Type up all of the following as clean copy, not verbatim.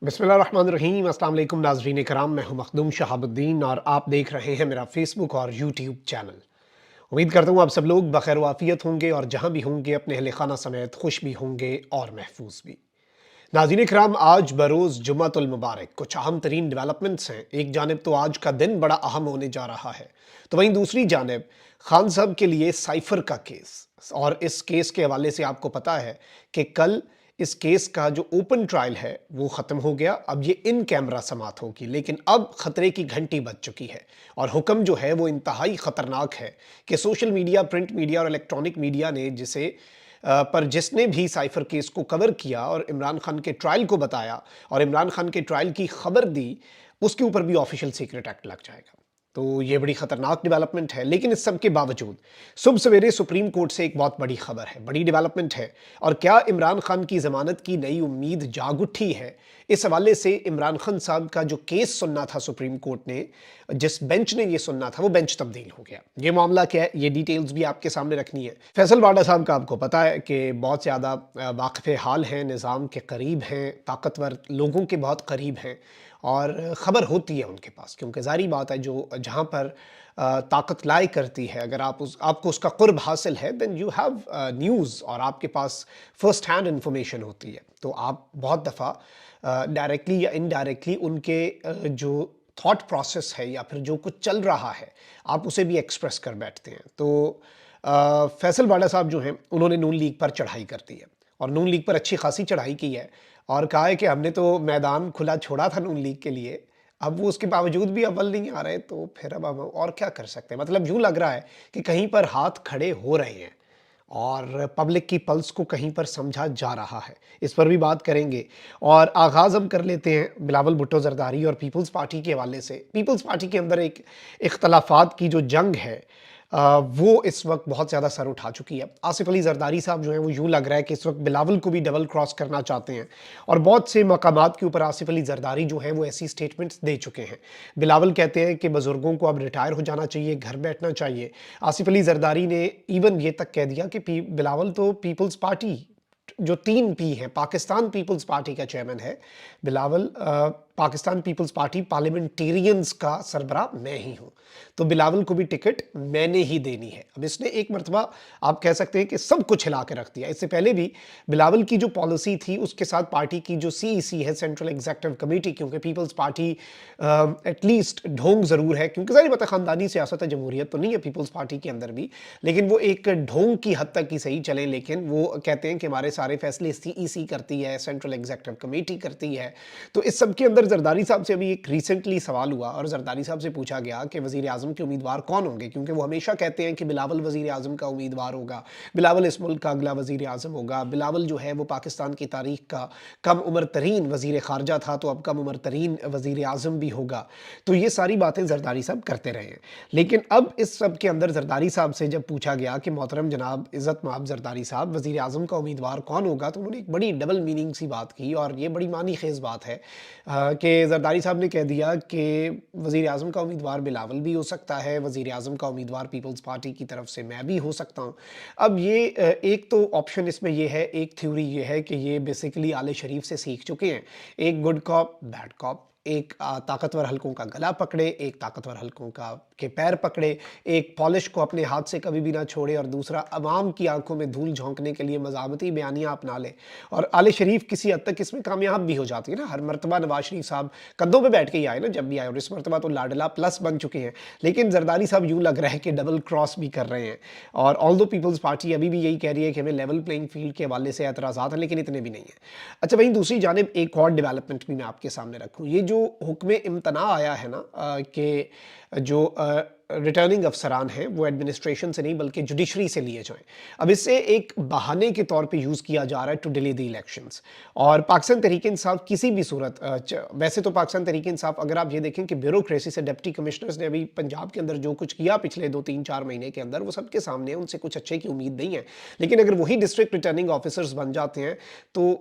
बिस्मिल्लाहिर्रहमानिर्रहीम। अस्सलाम वालेकुम नाज़रीन कराम, मैं हूं मखदूम शहाबुद्दीन और आप देख रहे हैं मेरा फेसबुक और यूट्यूब चैनल। उम्मीद करता हूं आप सब लोग बखैर वाफियत होंगे और जहां भी होंगे अपने अहले खाना समेत खुश भी होंगे और महफूज भी। नाज़रीन कराम, आज बरोज़ जुम्मतुल मुबारक कुछ अहम तरीन डेवलपमेंट्स हैं। एक जानिब तो आज का दिन बड़ा अहम होने जा रहा है, तो वहीं दूसरी जानिब खान साहब के लिए साइफर का केस, और इस केस के हवाले से आपको पता है कि कल इस केस का जो ओपन ट्रायल है वो ख़त्म हो गया। अब ये इन कैमरा समात होगी, लेकिन अब ख़तरे की घंटी बज चुकी है और हुक्म जो है वो इंतहाई ख़तरनाक है कि सोशल मीडिया, प्रिंट मीडिया और इलेक्ट्रॉनिक मीडिया ने पर जिसने भी साइफर केस को कवर किया और इमरान खान के ट्रायल को बताया और इमरान खान के ट्रायल की खबर दी, उसके ऊपर भी ऑफिशियल सीक्रेट एक्ट लग जाएगा। तो ये बड़ी खतरनाक डेवलपमेंट है। लेकिन इस सब के बावजूद सुबह सवेरे सुप्रीम कोर्ट से एक बहुत बड़ी खबर है, बड़ी डेवलपमेंट है। और क्या इमरान खान की जमानत की नई उम्मीद जाग उठी है? इस हवाले से इमरान खान साहब का जो केस सुनना था सुप्रीम कोर्ट ने, जिस बेंच ने ये सुनना था, वो बेंच तब्दील हो गया। ये मामला क्या है, ये डिटेल्स भी आपके सामने रखनी है। फैसल वाडा साहब का आपको पता है कि बहुत ज़्यादा वाक़िफ़ हाल हैं, निज़ाम के करीब हैं, ताकतवर लोगों के बहुत करीब हैं और ख़बर होती है उनके पास, क्योंकि ज़ाहिर बात है जो जहाँ पर ताकत लाई करती है, अगर आपको उसका क़ुर्ब हासिल है, देन यू हैव न्यूज़ और आपके पास फ़र्स्ट हैंड इन्फॉर्मेशन होती है। तो आप बहुत दफ़ा डायरेक्टली या इनडायरेक्टली उनके जो थॉट प्रोसेस है या फिर जो कुछ चल रहा है, आप उसे भी एक्सप्रेस कर बैठते हैं। तो फैसल वाडा साहब जो हैं, उन्होंने नून लीग पर चढ़ाई कर दी है और नून लीग पर अच्छी खासी चढ़ाई की है और कहा है कि हमने तो मैदान खुला छोड़ा था नून लीग के लिए, अब वो उसके बावजूद भी अव्वल नहीं आ रहे, तो फिर अब हम और क्या कर सकते हैं। मतलब यूँ लग रहा है कि कहीं पर हाथ खड़े हो रहे हैं और पब्लिक की पल्स को कहीं पर समझा जा रहा है। इस पर भी बात करेंगे और आगाज़ हम कर लेते हैं बिलावल भुट्टो ज़रदारी और पीपल्स पार्टी के हवाले से। पीपल्स पार्टी के अंदर एक इख्तलाफात की जो जंग है, वो इस वक्त बहुत ज़्यादा सर उठा चुकी है। आसिफ अली ज़रदारी साहब जो हैं, वो यूँ लग रहा है कि इस वक्त बिलावल को भी डबल क्रॉस करना चाहते हैं और बहुत से मकामात के ऊपर आसिफ अली ज़रदारी जो हैं वो ऐसी स्टेटमेंट्स दे चुके हैं। बिलावल कहते हैं कि बुज़ुर्गों को अब रिटायर हो जाना चाहिए, घर बैठना चाहिए। आसिफ अली ज़रदारी ने इवन ये तक कह दिया कि बिलावल तो पीपल्स पार्टी जो 3 पी हैं, पाकिस्तान पीपल्स पार्टी का चेयरमैन है Bilawal. Pakistan peoples party parliamentarians का सरबराह मैं ही हूँ, तो बिलावल को भी टिकट मैंने ही देनी है। अब इसने एक मरतबा आप कह सकते हैं कि सब कुछ हिला के रख दिया। इससे पहले भी बिलावल की जो पॉलिसी थी, उसके साथ पार्टी की जो सीईसी है, सेंट्रल एग्जीक्यूटिव कमेटी, क्योंकि पीपल्स पार्टी एटलीस्ट ढोंग ज़रूर है, क्योंकि ज़ाहिर बात है ख़ानदानी सियासत है, जमहूरियत तो नहीं है पीपल्स पार्टी के अंदर भी, लेकिन वो एक ढोंग की हद तक ही सही चले। लेकिन वो कहते हैं कि हमारे सारे फैसले सीईसी करती है, सेंट्रल एग्जीक्यूटिव कमेटी करती है। तो इस सब के अंदर जरदारी साहब से अभी एक रिसेंटली सवाल हुआ और जरदारी साहब से पूछा गया कि वज़ीर आज़म के उम्मीदवार कौन होंगे, क्योंकि वो हमेशा कहते हैं कि बिलावल वज़ीर आज़म का उम्मीदवार होगा, बिलावल इस मुल्क का अगला वज़ीर आज़म होगा, बिलावल जो है वो पाकिस्तान की तारीख का कम उम्र तरीन वज़ीर ख़ारजा था, तो अब कम उम्र तरीन वज़ीर आज़म भी होगा। तो ये सारी बातें जरदारी साहब करते रहे हैं। लेकिन अब इस सब के अंदर जरदारी साहब से जब पूछा गया कि मोहतरम जनाब इज़्ज़त माब जरदारी साहब, वज़ीर आज़म का उम्मीदवार कौन होगा, तो उन्होंने एक बड़ी डबल मीनिंग सी बात की और ये बड़ी मानी खेज़ बात है कि जरदारी साहब ने कह दिया कि वज़ीर आज़म का उम्मीदवार बिलावल भी हो सकता है, वज़ीर आज़म का उम्मीदवार पीपल्स पार्टी की तरफ से मैं भी हो सकता हूँ। अब ये एक तो ऑप्शन इसमें ये है, एक थ्योरी ये है कि ये बेसिकली आले शरीफ से सीख चुके हैं, एक गुड कॉप बैड कॉप, एक ताकतवर हलकों का गला पकड़े, एक ताकतवर हलकों का के पैर पकड़े, एक पॉलिश को अपने हाथ से कभी भी ना छोड़े और दूसरा अवाम की आंखों में धूल झोंकने के लिए मज़ामती बयानियाँ अपना ले। और आले शरीफ किसी हद तक इसमें कामयाब भी हो जाती है ना। हर मरतबा नवाज शरीफ साहब कंधों पे बैठ के ही आए ना, जब भी आए, और इस मरतबा तो लाडला प्लस बन चुके हैं। लेकिन जरदारी साहब यूँ लग रहा है कि डबल क्रॉस भी कर रहे हैं और ऑल्दो पीपल्स पार्टी अभी भी यही कह रही है कि हमें लेवल प्लेइंग फील्ड के हवाले से एतराज़ात हैं, लेकिन इतने भी नहीं है। अच्छा, वहीं दूसरी जानिब एक और डेवलपमेंट भी मैं आपके सामने रखूँ। ये जो हुक्म इम्तना आया है ना कि जो रिटर्निंग अफसरान हैं वो एडमिनिस्ट्रेशन से नहीं बल्कि जुडिशरी से लिए जाएं। अब इससे एक बहाने के तौर पे यूज़ किया जा रहा है टू डिले द इलेक्शंस। और पाकिस्तान तहरीक इंसाफ किसी भी सूरत वैसे तो पाकिस्तान तहरीक इंसाफ, अगर आप ये देखें कि ब्यूरोक्रेसी से डिप्टी कमिश्नर्स ने अभी पंजाब के अंदर जो कुछ किया पिछले 2-3-4 महीने के अंदर, वो सबके सामने है, उनसे कुछ अच्छे की उम्मीद नहीं है। लेकिन अगर वही डिस्ट्रिक्ट रिटर्निंग ऑफिसर्स बन जाते हैं तो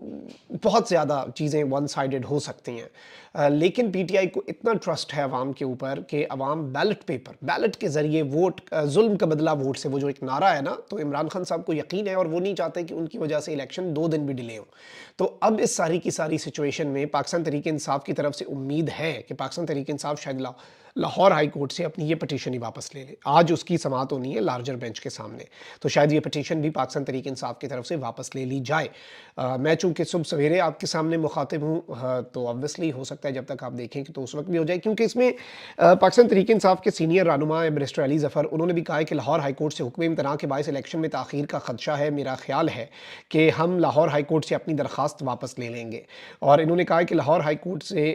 बहुत ज़्यादा चीज़ें वन साइडेड हो सकती हैं। लेकिन पीटीआई को इतना ट्रस्ट है अवाम के ऊपर कि अवाम نظام بیلٹ پیپر، بیلٹ کے ذریعے ووٹ، ظلم کا بدلہ ووٹ سے، وہ جو ایک نعرہ ہے نا، تو عمران خان صاحب کو یقین ہے اور وہ نہیں چاہتے کہ ان کی وجہ سے الیکشن 2 دن بھی ڈیلے ہو. تو اب اس ساری کی ساری سچویشن میں پاکستان تحریک انصاف کی طرف سے امید ہے کہ پاکستان تحریک انصاف شاید لاہور ہائی کورٹ سے اپنی یہ پٹیشن ہی واپس لے لے. آج اس کی سماعت ہونی ہے لارجر بینچ کے سامنے، تو شاید یہ پٹیشن بھی پاکستان تحریک انصاف کی طرف سے واپس لے لی جائے. میں چونکہ صبح سویرے آپ کے سامنے مخاطب ہوں، تو obviously ہو سکتا ہے جب تک آپ دیکھیں کہ تو اس وقت بھی ہو جائے، کیونکہ اس میں پاکستان تحریک انصاف کے سینئر رہنما بیرسٹر علی ظفر، انہوں نے بھی کہا ہے کہ لاہور ہائی کورٹ سے حکم امتناع کے باعث الیکشن میں تاخیر کا خدشہ ہے. میرا خیال ہے کہ ہم لاہور ہائی کورٹ سے اپنی درخواست واپس لے لیں گے. اور انہوں نے کہا کہ لاہور ہائی کورٹ سے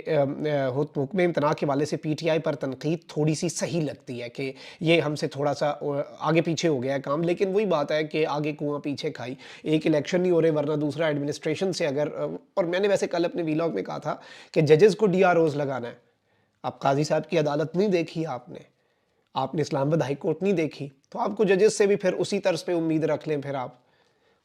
حکم امتناع کے حوالے سے پی ٹی آئی پر تنقید تھوڑی سی صحیح لگتی ہے کہ یہ ہم سے تھوڑا سا آگے پیچھے ہو گیا ہے کام، لیکن وہی بات ہے کہ آگے کنواں پیچھے کھائی، ایک الیکشن نہیں ہو رہے ورنہ دوسرا ایڈمنسٹریشن سے اگر، اور میں نے ویسے کل اپنے ویلاگ میں کہا تھا کہ ججز کو ڈی آر اوز لگانا ہے. اب قاضی صاحب کی عدالت نہیں دیکھی آپ نے اسلام آباد ہائی کورٹ نہیں دیکھی، تو آپ کو ججز سے بھی پھر اسی طرز پہ امید رکھ لیں. پھر آپ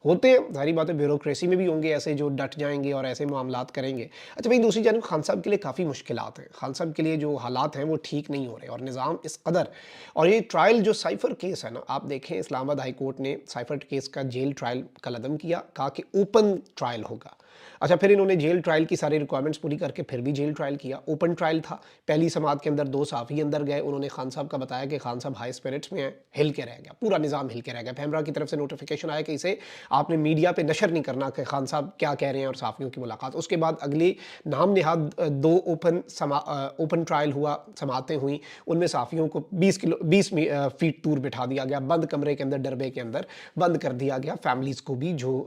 ہوتے ہیں، ظاہری بات ہے بیوروکریسی میں بھی ہوں گے ایسے جو ڈٹ جائیں گے اور ایسے معاملات کریں گے. اچھا بھائی، دوسری جانب خان صاحب کے لیے کافی مشکلات ہیں، خان صاحب کے لیے جو حالات ہیں وہ ٹھیک نہیں ہو رہے، اور نظام اس قدر، اور یہ ٹرائل جو سائفر کیس ہے نا، آپ دیکھیں اسلام آباد ہائی کورٹ نے سائفر کیس کا جیل ٹرائل کا عدم کیا، کہا کہ اوپن ٹرائل ہوگا. اچھا پھر انہوں نے جیل ٹرائل کی ساری ریکوائرمنٹس پوری کر کے پھر بھی جیل ٹرائل کیا. اوپن ٹرائل تھا، پہلی سماعت کے اندر 2 صحافی اندر گئے، انہوں نے خان صاحب کا بتایا کہ خان صاحب ہائی اسپرٹس میں ہیں، ہل کے رہ گیا، پورا نظام ہل کے رہ گیا. پیمرا کی طرف سے نوٹیفیکیشن آیا کہ اسے آپ نے میڈیا پہ نشر نہیں کرنا کہ خان صاحب کیا کہہ رہے ہیں اور صحافیوں کی ملاقات. اس کے بعد اگلی نام نہاد 2 اوپن ٹرائل ہوا، سماعتیں ہوئیں، ان میں صحافیوں کو 20 فیٹ دور بٹھا دیا گیا، بند کمرے کے اندر، ڈربے کے اندر بند کر دیا گیا. فیملیز کو بھی جو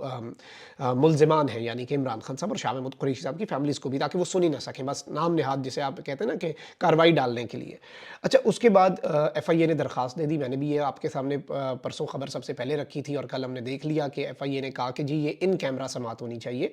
ملزمان ہیں، یعنی کہ عمران خان صاحب اور شاہ محمود قریشی صاحب کی فیملیز کو بھی، تاکہ وہ سن ہی نہ سکیں، بس نام نہاد جسے آپ کہتے ہیں نا کہ کارروائی ڈالنے کے لیے. اچھا اس کے بعد ایف آئی اے نے درخواست دے دی. میں نے بھی یہ آپ کے سامنے پرسوں خبر سب سے پہلے رکھی تھی، اور کل ہم نے دیکھ لیا کہ ایف آئی اے نے کہا کہ جی یہ ان کیمرہ سماعت ہونی چاہیے.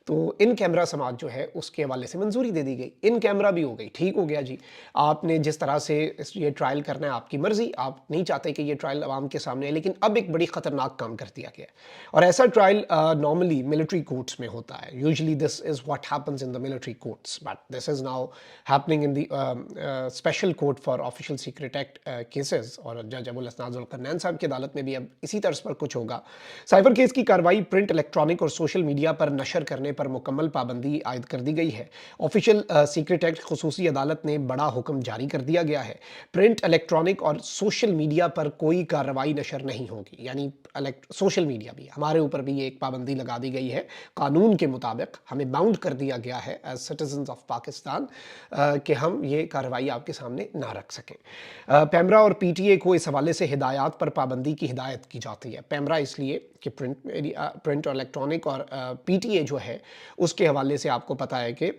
تو ان کیمرہ سماعت جو ہے اس کے حوالے سے منظوری دے دی گئی، ان کیمرہ بھی ہو گئی. ٹھیک ہو گیا جی، آپ نے جس طرح سے یہ ٹرائل کرنا ہے آپ کی مرضی، آپ نہیں چاہتے کہ یہ ٹرائل عوام کے سامنے ہے، لیکن اب ایک بڑی خطرناک کام کر دیا گیا ہے. اور ایسا ٹرائل نارملی ملٹری کورٹس میں ہوتا ہے. Usually this is what happens in the military courts, but this is now happening in the special court for official secret act cases. اور جج ابو الاسناد ذوالقرنین صاحب کی عدالت میں بھی اب اسی طرز پر کچھ ہوگا. سائبر کیس کی کارروائی پرنٹ، الیکٹرانک اور سوشل میڈیا پر نشر کرنے پر مکمل پابندی عائد کر دی گئی ہے. آفیشیل سیکرٹ ایکٹ خصوصی عدالت نے بڑا حکم جاری کر دیا گیا ہے. پرنٹ، الیکٹرانک اور سوشل میڈیا پر کوئی کارروائی نشر نہیں ہوگی، یعنی سوشل میڈیا بھی، ہمارے اوپر بھی ایک پابندی لگا دی گئی ہے قانون کے مطابق. ہمیں باؤنڈ کر دیا گیا ہے ایز سٹیزنز آف پاکستان کہ ہم یہ کارروائی آپ کے سامنے نہ رکھ سکیں. پیمرا اور پی ٹی اے کو اس حوالے سے ہدایات پر پابندی کی ہدایت کی جاتی ہے. پیمرا اس لیے کہ پرنٹ اور الیکٹرانک، اور پی ٹی اے جو ہے اس کے حوالے سے آپ کو پتہ ہے کہ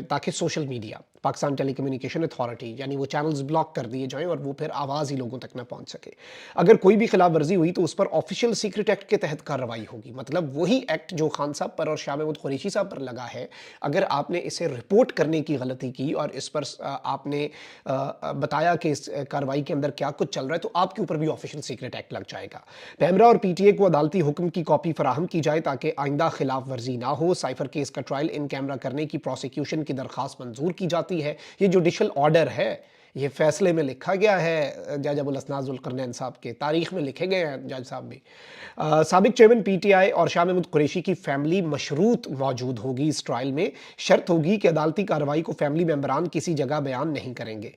تاکہ سوشل میڈیا، پاکستان ٹیلی کمیونیکیشن اتھارٹی، یعنی وہ چینلز بلاک کر دیے جائیں اور وہ پھر آواز ہی لوگوں تک نہ پہنچ سکے. اگر کوئی بھی خلاف ورزی ہوئی تو اس پر آفیشیل سیکرٹ ایکٹ کے تحت کارروائی ہوگی. مطلب وہی ایکٹ جو خان صاحب پر اور شاہ محمود قریشی صاحب پر لگا ہے، اگر آپ نے اسے رپورٹ کرنے کی غلطی کی اور اس پر آپ نے بتایا کہ اس کارروائی کے اندر کیا کچھ چل رہا ہے، تو آپ کے اوپر بھی آفیشیل سیکرٹ ایکٹ لگ جائے گا. پیمرا اور پی ٹی اے کو عدالتی حکم کی کاپی فراہم کی جائے تاکہ آئندہ خلاف ورزی نہ ہو. سائفر کیس کا ٹرائل ان کیمرہ کرنے کی پروسیکیوشن کی درخواست منظور کی جاتی ہے. یہ جوڈیشل آرڈر ہے، یہ فیصلے میں لکھا گیا ہے جج ابو الاسناد ذوالقرنین صاحب کے، تاریخ میں لکھے گئے ہیں جج صاحب بھی. سابق چیئرمین پی ٹی آئی اور شاہ محمود قریشی کی فیملی مشروط موجود ہوگی اس ٹرائل میں. شرط ہوگی کہ عدالتی کارروائی کو فیملی ممبران کسی جگہ بیان نہیں کریں گے.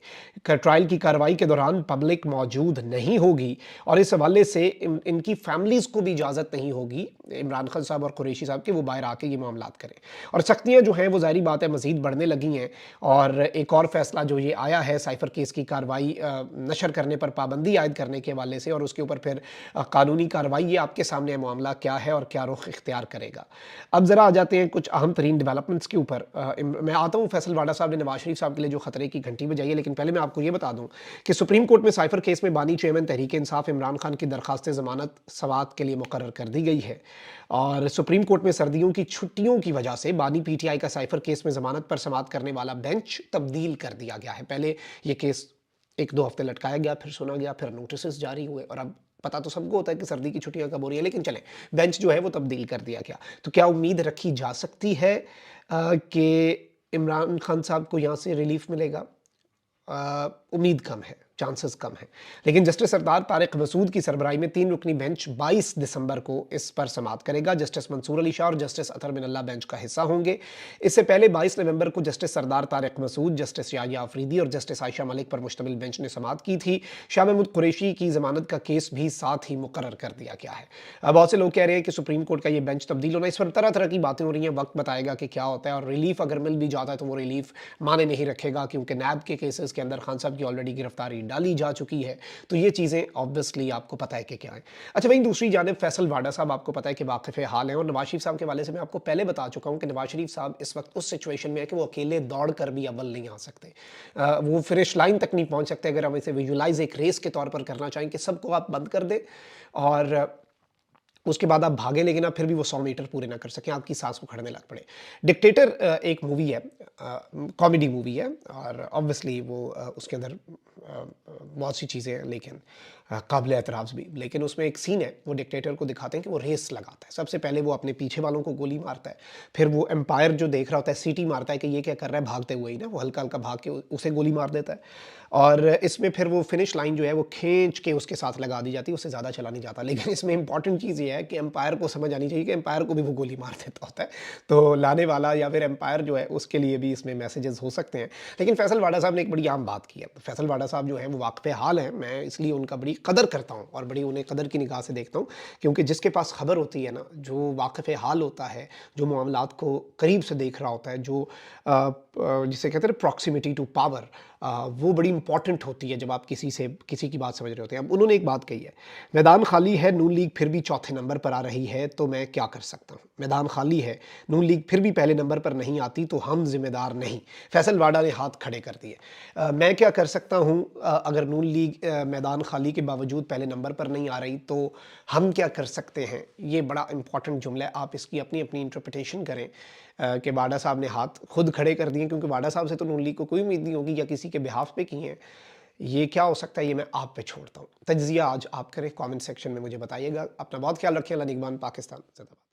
ٹرائل کی کارروائی کے دوران پبلک موجود نہیں ہوگی، اور اس حوالے سے ان کی فیملیز کو بھی اجازت نہیں ہوگی عمران خان صاحب اور قریشی صاحب کے وہ باہر آ کے یہ معاملات کریں. اور سختیاں جو ہیں وہ ظاہری بات ہے مزید بڑھنے لگی ہیں. اور ایک اور فیصلہ جو یہ آیا ہے سائفر کیس کی کارروائی نشر کرنے پر پابندی عائد کرنے کے حوالے سے، اور اس کے اوپر پھر قانونی کارروائی، یہ آپ کے سامنے معاملہ کیا ہے اور کیا رخ اختیار کرے گا. اب ذرا آ جاتے ہیں کچھ اہم ترین ڈیولپمنٹس کے اوپر. میں آتا ہوں، فیصل واڈا صاحب نے نواز شریف صاحب کے لیے جو خطرے کی گھنٹی بجائی ہے، لیکن پہلے میں آپ کو یہ بتا دوں کہ سپریم کورٹ میں سائفر کیس میں بانی چیئرمین تحریک انصاف عمران خان کی درخواست ضمانت سماعت کے لیے مقرر کر دی گئی ہے. اور سپریم کورٹ میں سردیوں کی چھٹیوں کی وجہ سے بانی پی ٹی آئی کا سائفر کیس میں ضمانت پر سماعت کرنے والا بینچ تبدیل کر دیا گیا ہے. پہلے یہ کیس 1-2 ہفتے لٹکایا گیا، پھر سنا گیا، پھر نوٹسز جاری ہوئے، اور اب پتہ تو سب کو ہوتا ہے کہ سردی کی چھٹیاں کب ہو رہی ہیں، لیکن چلیں بینچ جو ہے وہ تبدیل کر دیا گیا. تو کیا امید رکھی جا سکتی ہے کہ عمران خان صاحب کو یہاں سے ریلیف ملے گا؟ امید کم ہے. चांसेस कम हैं। लेकिन जस्टिस सरदार तारिक मसूद की सरबराही में 3 रुकनी बेंच 22 दिसंबर को इस पर समाअत करेगा। जस्टिस मंसूर अली शाह और जस्टिस अतर मिनल्ला बेंच का हिस्सा होंगे। इससे पहले 22 नवंबर को जस्टिस सरदार तारिक मसूद, जस्टिस याहिया अफरीदी और जस्टिस आयशा मलिक पर मुश्तमिल बेंच ने समाअत की थी। शाह महमूद कुरैशी की जमानत का केस भी साथ ही मुकर्रर कर दिया गया है। बहुत से लोग कह रहे हैं कि सुप्रीम कोर्ट का ये बेंच तब्दील होना, इस पर तरह तरह की बातें हो रही हैं। वक्त बताएगा कि क्या होता है, और रिलीफ अगर मिल भी जाता है तो वो रिलीफ माने नहीं रखेगा, क्योंकि नैब के केसेस के अंदर खान साहब की ऑलरेडी गिरफ्तारी डाली जा चुकी है। तो ये चीज़ें ऑब्वियसली आपको पता है कि क्या है। अच्छा, वहीं दूसरी जानिब फैसल वाडा साहब आपको पता है कि वाकिफ़ हाल हैं, और नवाज शरीफ साहब के हवाले से मैं आपको पहले बता चुका हूँ कि नवाज शरीफ साहब इस वक्त उस सिचुएशन में है कि वो अकेले दौड़ कर भी अव्वल नहीं आ सकते। वो फिनिश लाइन तक नहीं पहुँच सकते। अगर हम इसे विजुलाइज एक रेस के तौर पर करना चाहें कि सबको आप बंद कर दें और उसके बाद आप भागे, लेकिन आप फिर भी वो 100 मीटर पूरे ना कर सकें, आपकी सांस उखड़ने लग पड़े। डिक्टेटर एक मूवी है, कॉमेडी मूवी है, और ऑब्वियसली वो उसके अंदर बहुत सी चीज़ें हैं, लेकिन काबिल एतराफ़ भी। लेकिन उसमें एक सीन है, वो डिक्टेटर को दिखाते हैं कि वो रेस लगाता है। सबसे पहले वो अपने पीछे वालों को गोली मारता है, फिर वो एम्पायर जो देख रहा होता है सीटी मारता है कि ये क्या कर रहा है, भागते हुए ही ना, वो हल्का हल्का भाग के उसे गोली मार देता है। और इसमें फिर वो फिनिश लाइन जो है वो खींच के उसके साथ लगा दी जाती है, उससे ज़्यादा चला नहीं जाता। लेकिन इसमें इंपॉर्टेंट चीज़ ये है कि एम्पायर को समझ आनी चाहिए कि एम्पायर को भी वो गोली मार देता होता है। तो लाने वाला या फिर एम्पायर जो है उसके लिए भी इसमें मैसेजेस हो सकते हैं। लेकिन फैसल वाडा साहब ने एक बड़ी आम बात की है। फैसल वाडा साहब जो है वो वाक़फ़े हाल हैं, मैं इसलिए उनका बड़ी कदर करता हूँ और बड़ी उन्हें कदर की निगाह से देखता हूँ, क्योंकि जिसके पास खबर होती है ना, जो वाक़फ़े हाल होता है, जो मामलात को करीब से देख रहा होता है, जो जिसे कहते हैं प्रॉक्सिमिटी टू पावर, वो बड़ी इंपॉर्टेंट होती है जब आप किसी की बात समझ रहे होते हैं। अब उन्होंने एक बात कही है, मैदान खाली है, नून लीग फिर भी चौथे नंबर पर आ रही है, तो मैं क्या कर सकता हूँ। मैदान खाली है, नून लीग फिर भी पहले नंबर पर नहीं आती, तो हम जिम्मेदार नहीं। फैसल वाडा ने हाथ खड़े कर दिए। मैं क्या कर सकता हूँ, अगर नून लीग मैदान खाली के बावजूद पहले नंबर पर नहीं आ रही, तो हम क्या कर सकते हैं। ये बड़ा इंपॉर्टेंट जुमला है, आप इसकी अपनी अपनी इंटरप्रिटेशन करें। कि वाडा साहब ने हाथ खुद खड़े कर दिए, क्योंकि वाडा साहब से तो नून लीग को कोई उम्मीद नहीं होगी या किसी के बिहाफ पे की हैं। ये क्या हो सकता है, ये मैं आप पे छोड़ता हूँ। तज्ज़िया आज आप करें, कमेंट सेक्शन में मुझे बताइएगा। अपना बहुत ख्याल रखिए। अल्लाह निगहबान, पाकिस्तान ज़िंदाबाद।